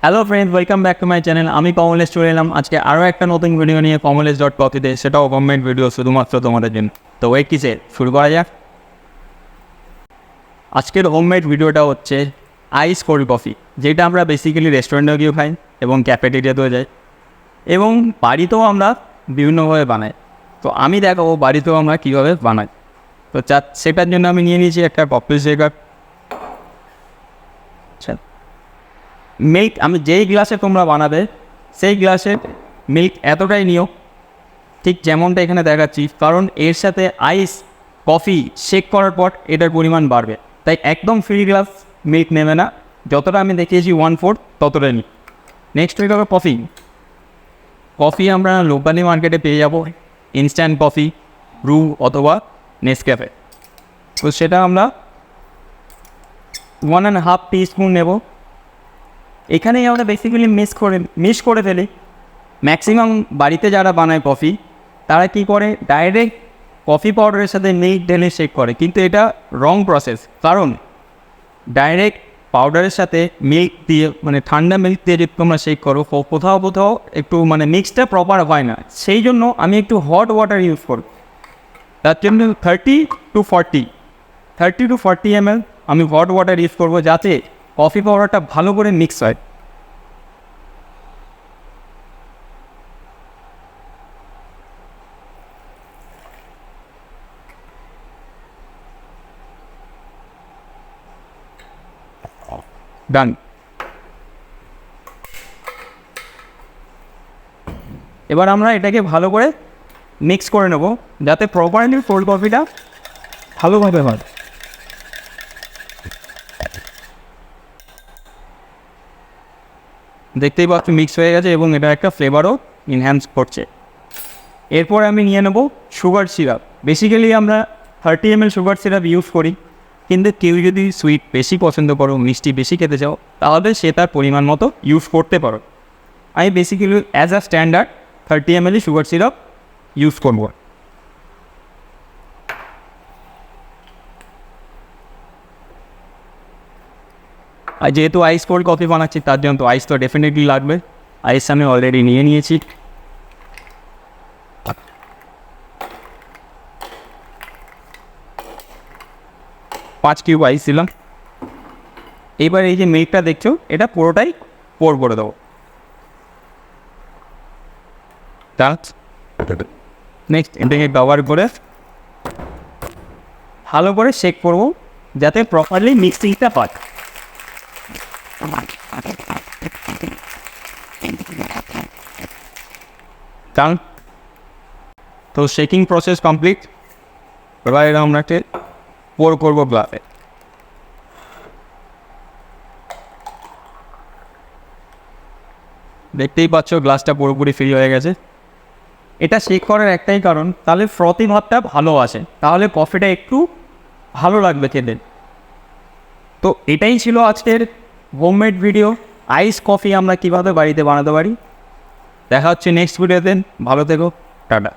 Hello friend, welcome back to my channel. আমি কমলেশ চলে এলাম আজকে আরও একটা নতুন ভিডিও নিয়ে Kamalesh.coffee-তে, সেটাও গভর্নমেন্ট ভিডিও শুধুমাত্র তোমাদের জন্য। তো ওয়েট কিসে, শুরু করা যাক। আজকের হোমমেড ভিডিওটা হচ্ছে আইস কোল্ড কফি, যেটা আমরা বেসিক্যালি রেস্টুরেন্টে গিয়েও খাই এবং ক্যাফেটেরিয়াতেও যাই এবং বাড়িতেও আমরা বিভিন্নভাবে বানাই। তো আমি দেখাবো বাড়িতেও আমরা কীভাবে বানাই। তো সেটার জন্য আমি নিয়ে নিয়েছি একটা কফি শেকার। মিল্ক আমি যেই গ্লাসে তোমরা বানাবে সেই গ্লাসে মিল্ক এতটাই নিও, ঠিক যেমনটা এখানে দেখাচ্ছি, কারণ এর সাথে আইস কফি শেক করার পর এটার পরিমাণ বাড়বে। তাই একদম ফ্রি গ্লাস মিল্ক নেবে না, যতটা আমি দেখিয়েছি 1/4 ততটাই নিই। নেক্সট হয়ে গেল কফি আমরা লোকালি মার্কেটে পেয়ে যাব, ইনস্ট্যান্ট কফি, ব্রু অথবা নেসক্যাফে। তো সেটা আমরা 1.5 টিস্পুন নেব। এখানেই আমরা বেসিক্যালি মিক্স করে ফেলি। ম্যাক্সিমাম বাড়িতে যারা বানায় কফি তারা কি করে, ডাইরেক্ট কফি পাউডারের সাথে মিল্ক ঢেলে শেক করে, কিন্তু এটা রং প্রসেস। কারণ ডাইরেক্ট পাউডারের সাথে মিল্ক দিয়ে, মানে ঠান্ডা মিল্ক দিয়ে যদি তোমরা শেক করো, কোথাও একটু মানে মিক্সটা প্রপার হয় না। সেই জন্য আমি একটু হট ওয়াটার ইউজ করব। তার জন্য 30 to 40 ml আমি হট ওয়াটার ইউজ করবো, যাতে কফি পাউডারটা ভালো করে মিক্স হয়। ডান। এবার আমরা এটাকে ভালো করে মিক্স করে নেব, যাতে প্রপারলি কোল্ড কফিটা ভালোভাবে হয়। দেখতেই পাচ্ছ মিক্স হয়ে গেছে এবং এটা একটা ফ্লেভারও এনহ্যান্স করছে। এরপর আমি নিয়ে নেব সুগার সিরাপ। বেসিক্যালি আমরা 30 ml সুগার সিরাপ ইউজ করি, কিন্তু কেউ যদি সুইট বেশি পছন্দ করো, মিষ্টি বেশি খেতে চাও, তাহলে সে তার পরিমাণ মতো ইউজ করতে পারো। আমি basically as a standard 30 ml sugar syrup use করব। আর যেহেতু আইস কোল্ড কফি বানাচ্ছি, তার জন্য তো আইস তো ডেফিনেটলি লাগবে। আইস আমি অলরেডি নিয়ে নিয়েছি। পাঁচ কিউব আইস দিলাম। এবার এই যে মিল্কটা দেখছো, এটা পুরোটাই পোর করে দেবো। নেক্সট এটাকে কভার করে ভালো করে শেক করবো, যাতে প্রপারলি মিক্সিংটা হয়। তো শেকিং প্রসেস কমপ্লিট। এবার এটা আমরা একটা পোর করবো গ্লাসে। দেখতেই পাচ্ছ গ্লাসটা পুরোপুরি ফ্রি হয়ে গেছে। এটা শেক করার একটাই কারণ, তাহলে ফ্রথি ভাবটা ভালো আসে, তাহলে কফিটা একটু ভালো লাগবে খেতে। তো এটাই ছিল আজকের হোমমেড ভিডিও, আইস কফি আমরা কীভাবে বাড়িতে বানাতে পারি। দেখা হচ্ছে নেক্সট ভিডিওতে। ভালো থেকো, টাটা।